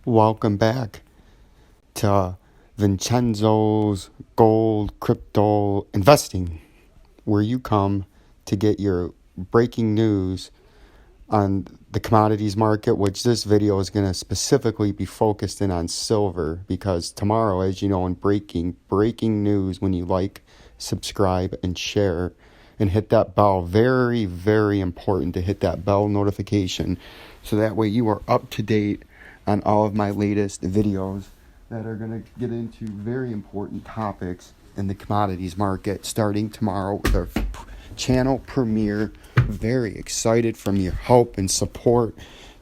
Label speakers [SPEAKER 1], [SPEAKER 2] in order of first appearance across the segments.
[SPEAKER 1] Welcome back to Vincenzo's Gold Crypto Investing, where you come to get your breaking news on the commodities market, which this video is going to specifically be focused in on silver, because tomorrow, as you know, in breaking news, when you like, subscribe, and share, and hit that bell, very, very important to hit that bell notification, so that way you are up to date on all of my latest videos that are going to get into very important topics in the commodities market starting tomorrow with our channel premiere. Very excited from your help and support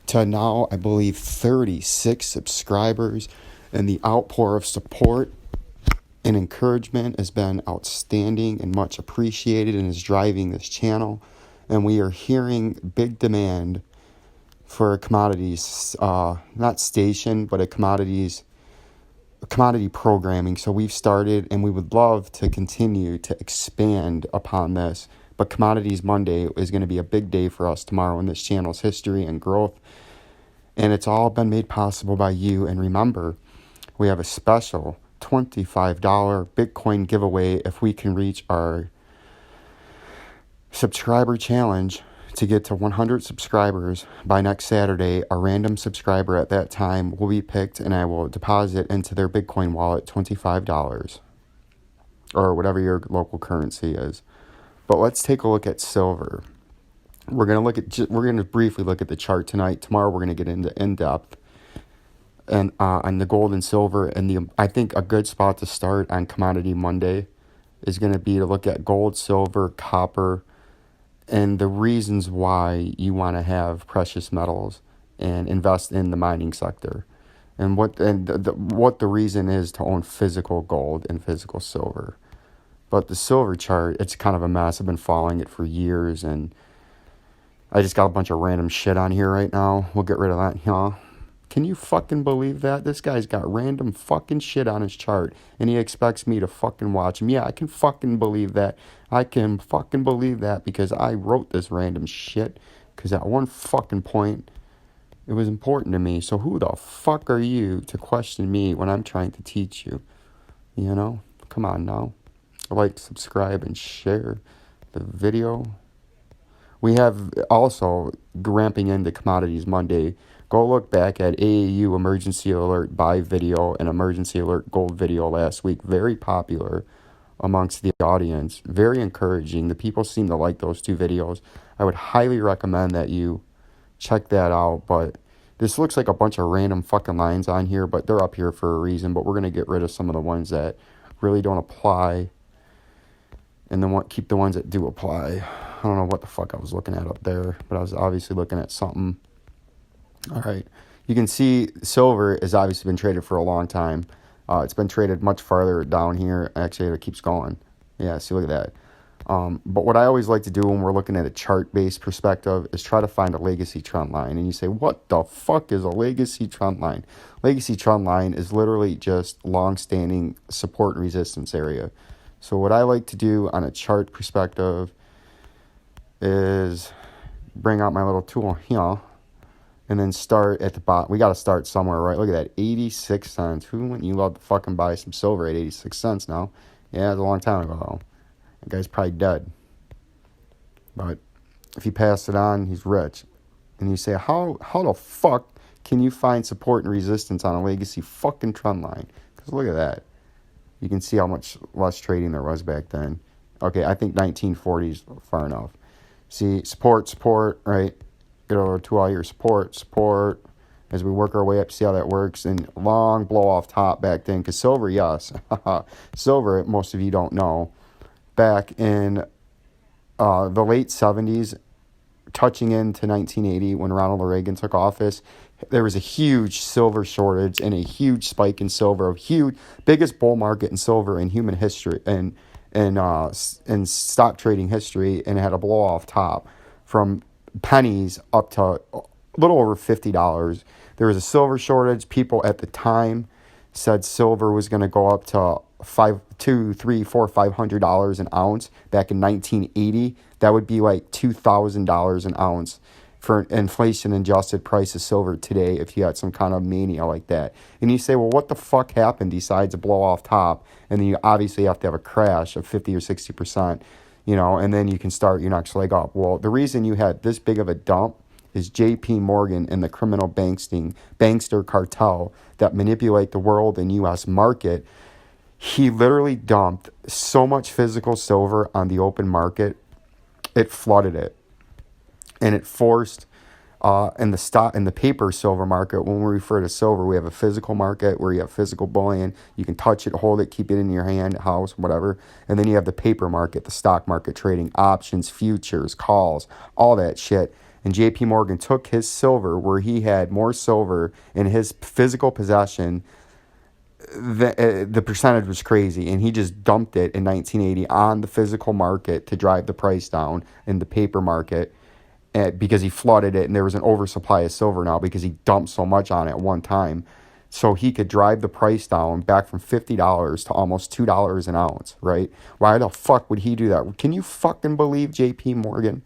[SPEAKER 1] to now, I believe, 36 subscribers, and the outpour of support and encouragement has been outstanding and much appreciated and is driving this channel. And we are hearing big demand for a commodities, not station, but a commodity programming. So we've started, and we would love to continue to expand upon this. But Commodities Monday is going to be a big day for us tomorrow in this channel's history and growth. And it's all been made possible by you. And remember, we have a special $25 Bitcoin giveaway if we can reach our subscriber challenge to get to 100 subscribers by next Saturday. A random subscriber at that time will be picked, and I will deposit into their Bitcoin wallet $25 or whatever your local currency is. But let's take a look at silver. We're going to briefly look at the chart tonight. Tomorrow we're going to get into in-depth and on the gold and silver. And I think a good spot to start on Commodity Monday is going to be to look at gold, silver, copper, and the reasons why you want to have precious metals and invest in the mining sector, and what the reason is to own physical gold and physical silver. But the silver chart, it's kind of a mess. I've been following it for years, and I just got a bunch of random shit on here right now. We'll get rid of that, huh? Can you fucking believe that? This guy's got random fucking shit on his chart, and he expects me to fucking watch him. Yeah, I can fucking believe that. I can fucking believe that because I wrote this random shit, because at one fucking point, it was important to me. So who the fuck are you to question me when I'm trying to teach you? You know? Come on now. Like, subscribe, and share the video. We have also, ramping into Commodities Monday, go look back at AAU Emergency Alert Buy video and Emergency Alert Gold video last week. Very popular amongst the audience. Very encouraging. The people seem to like those two videos. I would highly recommend that you check that out. But this looks like a bunch of random fucking lines on here, but they're up here for a reason. But we're going to get rid of some of the ones that really don't apply, and then keep the ones that do apply. I don't know what the fuck I was looking at up there, but I was obviously looking at something. All right. You can see silver has obviously been traded for a long time. It's been traded much farther down here. Actually, it keeps going. Yeah, see, look at that. But what I always like to do when we're looking at a chart-based perspective is try to find a legacy trend line. And you say, what the fuck is a legacy trend line? Legacy trend line is literally just long-standing support and resistance area. So what I like to do on a chart perspective is bring out my little tool here and then start at the bottom. We got to start somewhere, right? Look at that, 86 cents. Who wouldn't you love to fucking buy some silver at 86 cents now? Yeah, it was a long time ago, though. That guy's probably dead. But if he passed it on, he's rich. And you say, how the fuck can you find support and resistance on a legacy fucking trend line? Because look at that. You can see how much less trading there was back then. Okay, I think 1940 is far enough. See, support, right? Get over to all your support. As we work our way up, see how that works. And long blow off top back then. Because silver, yes. Silver, most of you don't know. Back in the late 70s, touching into 1980, when Ronald Reagan took office, there was a huge silver shortage and a huge spike in silver, a huge, biggest bull market in silver in human history and stock trading history, and it had a blow off top from pennies up to a little over $50. There was a silver shortage. People at the time said silver was going to go up to $500 an ounce back in 1980. That would be like $2,000 an ounce for an inflation-adjusted price of silver today if you had some kind of mania like that. And you say, well, what the fuck happened besides a blow off top? And then you obviously have to have a crash of 50 or 60%, and then you can start your next leg up. Well, the reason you had this big of a dump is J.P. Morgan and the criminal bankster cartel that manipulate the world and U.S. market. He literally dumped so much physical silver on the open market, it flooded it. And it forced in the paper silver market. When we refer to silver, we have a physical market where you have physical bullion. You can touch it, hold it, keep it in your hand, house, whatever. And then you have the paper market, the stock market, trading options, futures, calls, all that shit. And JP Morgan took his silver, where he had more silver in his physical possession. The percentage was crazy, and he just dumped it in 1980 on the physical market to drive the price down in the paper market. Because he flooded it, and there was an oversupply of silver now because he dumped so much on it at one time. So he could drive the price down back from $50 to almost $2 an ounce, right? Why the fuck would he do that? Can you fucking believe JP Morgan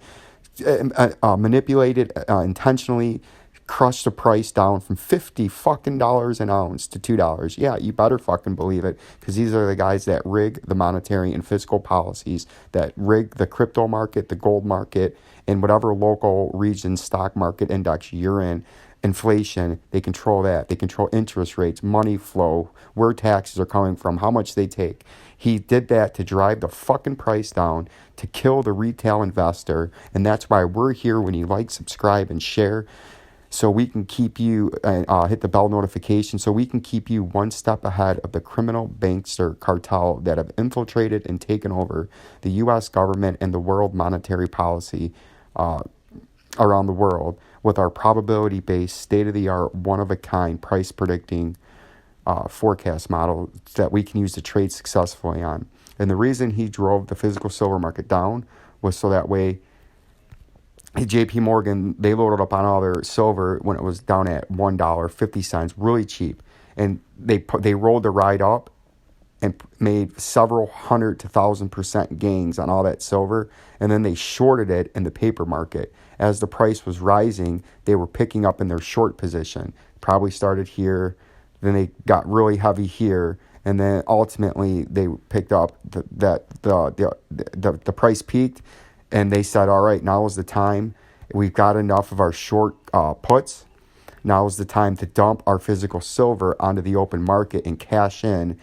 [SPEAKER 1] manipulated, intentionally crushed the price down from $50 fucking an ounce to $2? Yeah, you better fucking believe it, because these are the guys that rig the monetary and fiscal policies, that rig the crypto market, the gold market, and whatever local region stock market index you're in. Inflation, they control that. They control interest rates, money flow, where taxes are coming from, how much they take. He did that to drive the fucking price down, to kill the retail investor. And that's why we're here. When you like, subscribe, and share, so we can keep you, hit the bell notification, so we can keep you one step ahead of the criminal bankster cartel that have infiltrated and taken over the U.S. government and the world monetary policy around the world, with our probability-based, state-of-the-art, one-of-a-kind price predicting forecast model that we can use to trade successfully on. And the reason he drove the physical silver market down was so that way JP Morgan, they loaded up on all their silver when it was down at $1.50, really cheap. And they rolled the ride up and made several hundred to 1,000% gains on all that silver. And then they shorted it in the paper market. As the price was rising, they were picking up in their short position. Probably started here, then they got really heavy here, and then ultimately they picked up the price peaked, and they said, all right, now is the time. We've got enough of our short puts. Now is the time to dump our physical silver onto the open market and cash in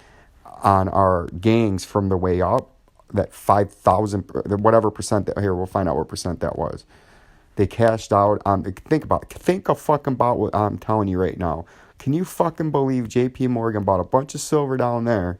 [SPEAKER 1] on our gains from the way up, that 5,000, whatever percent that, here, we'll find out what percent that was. They cashed out on, think fucking about what I'm telling you right now. Can you fucking believe JP Morgan bought a bunch of silver down there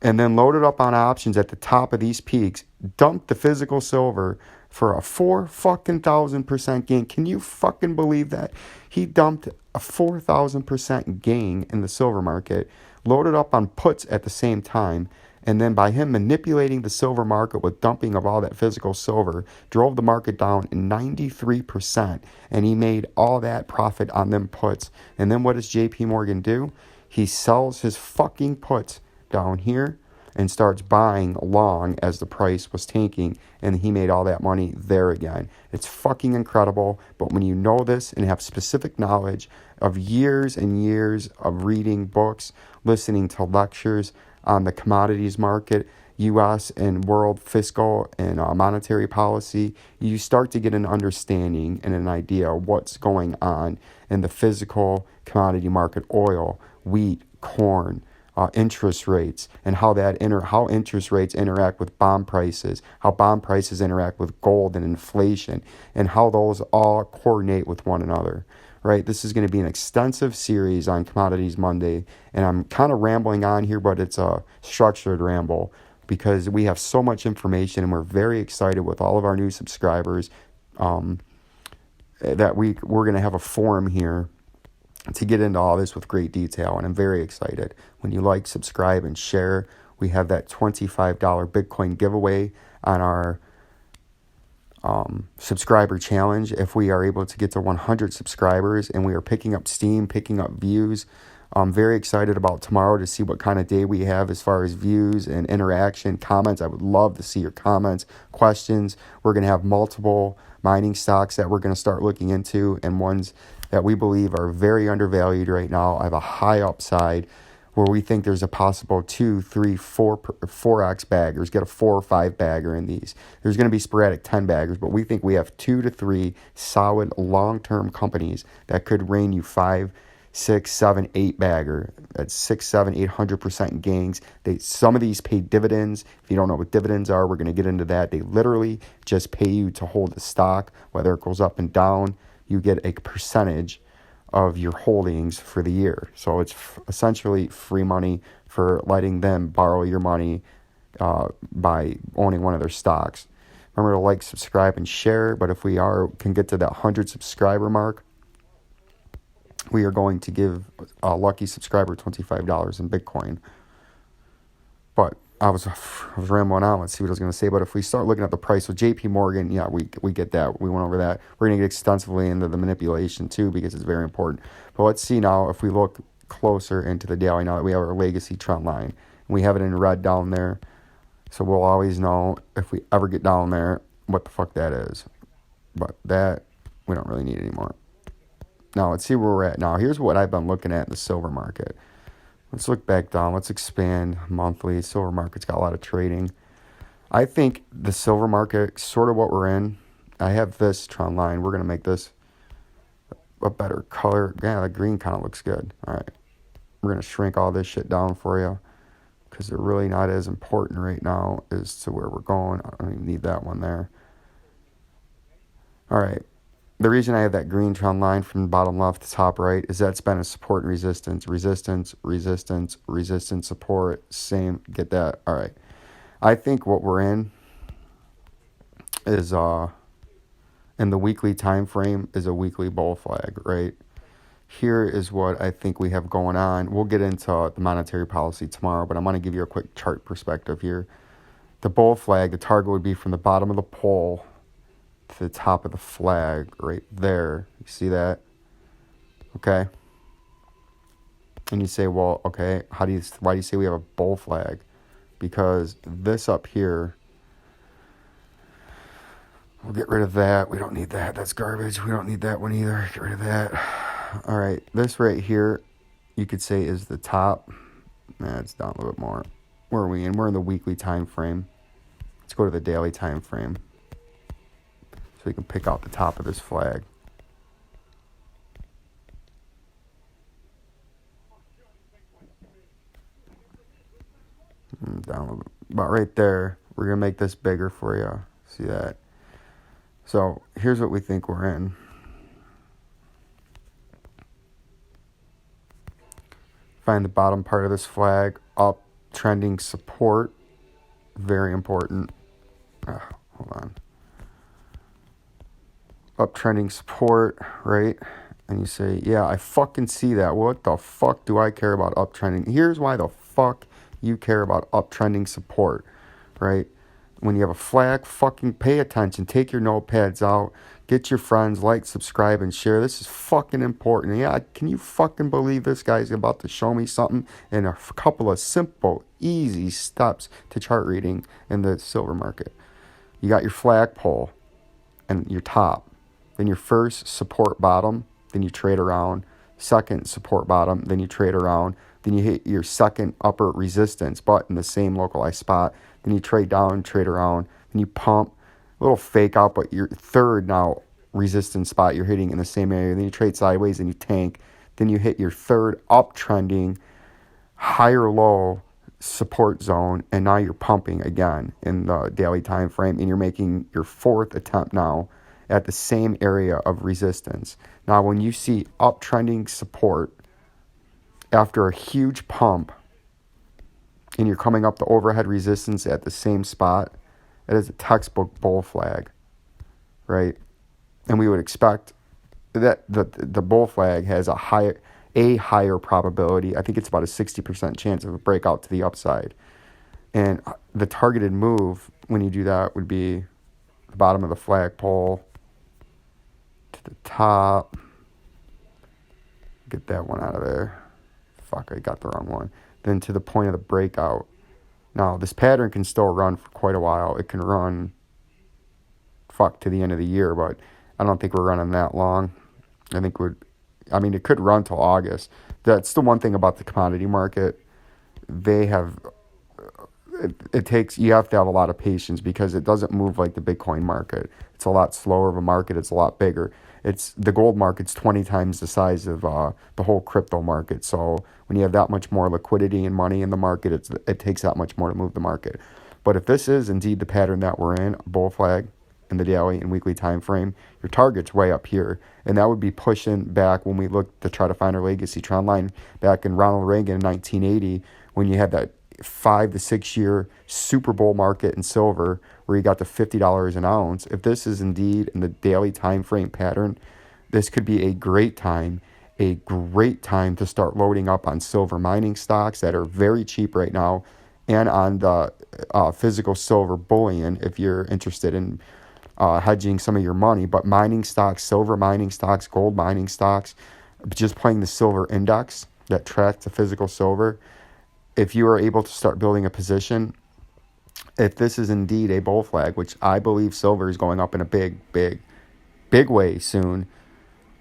[SPEAKER 1] and then loaded up on options at the top of these peaks, dumped the physical silver for a 4,000% gain? Can you fucking believe that? He dumped a 4,000% gain in the silver market, loaded up on puts at the same time, and then by him manipulating the silver market with dumping of all that physical silver, drove the market down 93%, and he made all that profit on them puts. And then what does JP Morgan do? He sells his fucking puts down here and starts buying long as the price was tanking, and he made all that money there again. It's fucking incredible. But when you know this and have specific knowledge of years and years of reading books, listening to lectures on the commodities market, U.S. and world fiscal and monetary policy, you start to get an understanding and an idea of what's going on in the physical commodity market: oil, wheat, corn, interest rates, and how interest rates interact with bond prices, how bond prices interact with gold and inflation, and how those all coordinate with one another. Right? This is going to be an extensive series on Commodities Monday, and I'm kind of rambling on here, but it's a structured ramble because we have so much information, and we're very excited with all of our new subscribers that we're going to have a forum here to get into all this with great detail, and I'm very excited. When you like, subscribe, and share, we have that $25 Bitcoin giveaway on our subscriber challenge. If we are able to get to 100 subscribers, and we are picking up steam, picking up views, I'm very excited about tomorrow to see what kind of day we have as far as views and interaction, comments. I would love to see your comments, questions. We're going to have multiple mining stocks that we're going to start looking into, and ones that we believe are very undervalued right now. I have a high upside where we think there's a possible 2, 3, 4x baggers, get a 4 or 5 bagger in these. There's going to be sporadic 10 baggers, but we think we have 2 to 3 solid long-term companies that could rain you 5, 6, 7, 8 bagger. That's 6, 7, 800% gains. Some of these pay dividends. If you don't know what dividends are, we're going to get into that. They literally just pay you to hold the stock, whether it goes up and down. You get a percentage of your holdings for the year. So it's essentially free money for letting them borrow your money by owning one of their stocks. Remember to like, subscribe, and share. But if we can get to that 100 subscriber mark, we are going to give a lucky subscriber $25 in Bitcoin. But I was rambling on. Let's see what I was going to say. But if we start looking at the price with JP Morgan, yeah, we get that. We went over that. We're going to get extensively into the manipulation too, because it's very important. But let's see now if we look closer into the daily now that we have our legacy trend line. And we have it in red down there. So we'll always know if we ever get down there what the fuck that is. But that we don't really need anymore. Now let's see where we're at now. Here's what I've been looking at in the silver market. Let's look back down. Let's expand monthly. Silver market's got a lot of trading. I think the silver market, sort of what we're in. I have this trend line. We're going to make this a better color. Yeah, the green kind of looks good. All right. We're going to shrink all this shit down for you because they're really not as important right now as to where we're going. I don't even need that one there. All right. The reason I have that green trend line from bottom left to top right is that's been a support and resistance, resistance, resistance, resistance, support, same, get that. All right. I think what we're in is in the weekly time frame is a weekly bull flag, right? Here is what I think we have going on. We'll get into the monetary policy tomorrow, but I'm going to give you a quick chart perspective here. The bull flag, the target would be from the bottom of the pole to the top of the flag right there. You see that? Okay. And you say, well, okay, why do you say we have a bull flag? Because this up here, we'll get rid of that. We don't need that. That's garbage. We don't need that one either. Get rid of that. All right. This right here, you could say is the top. Nah, it's down a little bit more. Where are we in? We're in the weekly time frame. Let's go to the daily time frame. So you can pick out the top of this flag. Down a little bit. About right there. We're going to make this bigger for you. See that? So here's what we think we're in. Find the bottom part of this flag. Up trending support. Very important. Hold on. Uptrending support, right? And you say, yeah, I fucking see that. What the fuck do I care about uptrending? Here's why the fuck you care about uptrending support, right? When you have a flag, fucking pay attention. Take your notepads out. Get your friends, like, subscribe, and share. This is fucking important. Yeah, can you fucking believe this guy's about to show me something in a couple of simple, easy steps to chart reading in the silver market? You got your flagpole and your top. Then your first support bottom, then you trade around. Second support bottom, then you trade around. Then you hit your second upper resistance, but in the same localized spot. Then you trade down, trade around. Then you pump, a little fake out, but your third now resistance spot you're hitting in the same area. Then you trade sideways and you tank. Then you hit your third uptrending, higher low support zone, and now you're pumping again in the daily time frame, and you're making your fourth attempt now at the same area of resistance. Now, when you see uptrending support after a huge pump and you're coming up the overhead resistance at the same spot, it is a textbook bull flag, right? And we would expect that the bull flag has a higher probability. I think it's about a 60% chance of a breakout to the upside. And the targeted move when you do that would be the bottom of the flagpole to the top. Get that one out of there. Fuck, I got the wrong one. Then to the point of the breakout. Now, this pattern can still run for quite a while. It can run to the end of the year, but I don't think we're running that long. It could run till August. That's the one thing about the commodity market. They have, you have to have a lot of patience because it doesn't move like the Bitcoin market. It's a lot slower of a market. It's a lot bigger. The gold market's 20 times the size of the whole crypto market. So when you have that much more liquidity and money in the market, it takes that much more to move the market. But if this is indeed the pattern that we're in, bull flag in the daily and weekly time frame, your target's way up here. And that would be pushing back when we look to try to find our legacy trend line back in Ronald Reagan in 1980, when you had that 5 to 6 year super bull market in silver where you got to $50 an ounce. If this is indeed in the daily time frame pattern, this could be a great time to start loading up on silver mining stocks that are very cheap right now, and on the physical silver bullion if you're interested in hedging some of your money. But mining stocks, silver mining stocks, gold mining stocks, just playing the silver index that tracks the physical silver, if you are able to start building a position, if this is indeed a bull flag, which I believe silver is going up in a big way soon,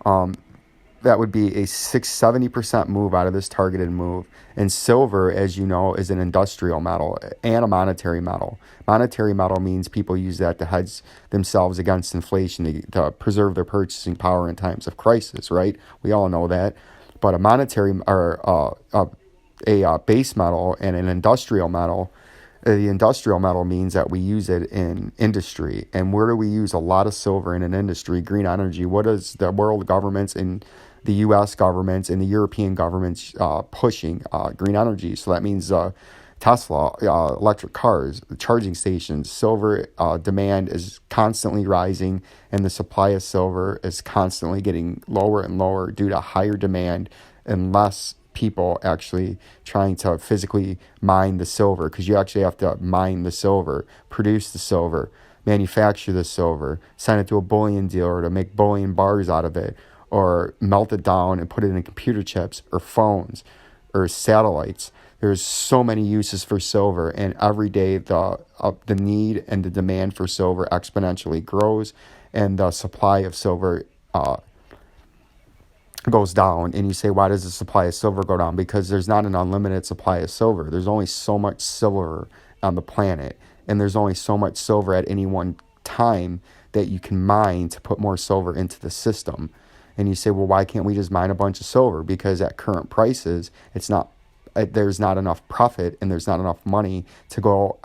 [SPEAKER 1] that would be a 70% move out of this targeted move. And silver, as you know, is an industrial metal and a monetary metal. Monetary metal means people use that to hedge themselves against inflation, to preserve their purchasing power in times of crisis, right? We all know that. But a monetary or a base metal and an industrial metal, the industrial metal means that we use it in industry. And where do we use a lot of silver in an industry? Green energy. What is the world governments and the U.S. governments and the European governments pushing? Green energy. So that means Tesla, electric cars, charging stations. Silver demand is constantly rising, and the supply of silver is constantly getting lower and lower due to higher demand and less people actually trying to physically mine the silver, because you actually have to mine the silver, produce the silver, manufacture the silver, send it to a bullion dealer to make bullion bars out of it, or melt it down and put it in computer chips or phones or satellites. There's so many uses for silver, and every day the need and the demand for silver exponentially grows, and the supply of silver goes down. And you say, why does the supply of silver go down? Because there's not an unlimited supply of silver. There's only so much silver on the planet, and there's only so much silver at any one time that you can mine to put more silver into the system. And you say, well, why can't we just mine a bunch of silver? Because at current prices, there's not enough profit, and there's not enough money to go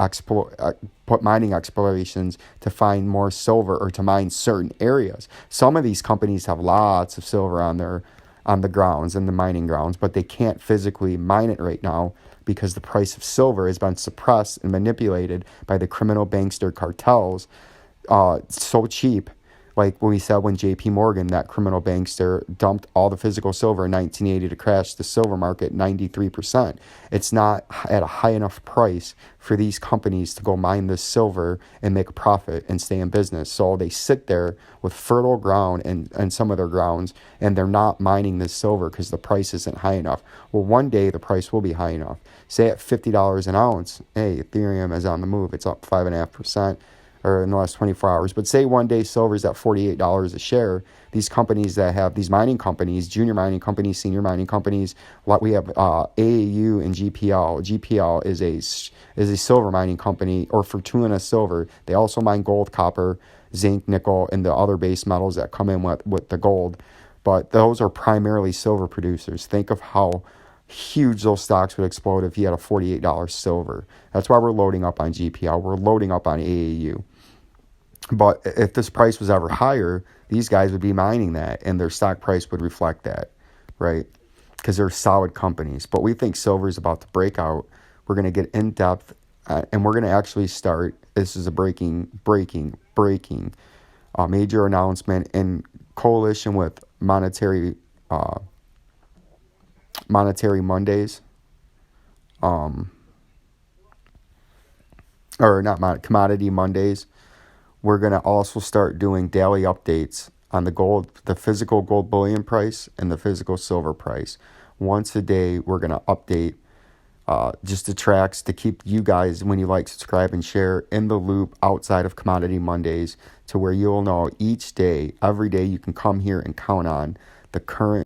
[SPEAKER 1] put mining explorations to find more silver or to mine certain areas. Some of these companies have lots of silver on the grounds and the mining grounds, but they can't physically mine it right now because the price of silver has been suppressed and manipulated by the criminal bankster cartels so cheap. Like we said, when JP Morgan, that criminal bankster, dumped all the physical silver in 1980 to crash the silver market 93%. It's not at a high enough price for these companies to go mine this silver and make a profit and stay in business. So they sit there with fertile ground and some of their grounds, and they're not mining this silver because the price isn't high enough. Well, one day the price will be high enough. Say at $50 an ounce, hey, Ethereum is on the move. It's up 5.5%. or in the last 24 hours. But say one day silver's at $48 a share. These companies that have these mining companies, junior mining companies, senior mining companies, we have AAU and GPL. GPL is a silver mining company, or Fortuna Silver. They also mine gold, copper, zinc, nickel, and the other base metals that come in with the gold. But those are primarily silver producers. Think of how huge those stocks would explode if you had a $48 silver. That's why we're loading up on GPL. We're loading up on AAU. But if this price was ever higher, these guys would be mining that, and their stock price would reflect that, right? Because they're solid companies. But we think silver is about to break out. We're going to get in depth, and we're going to actually start. This is a breaking major announcement in coalition with Monetary Mondays, Commodity Mondays. We're going to also start doing daily updates on the physical gold bullion price and the physical silver price. Once a day, we're going to update just the tracks to keep you guys, when you like, subscribe, and share, in the loop outside of Commodity Mondays, to where you'll know each day, every day, you can come here and count on the current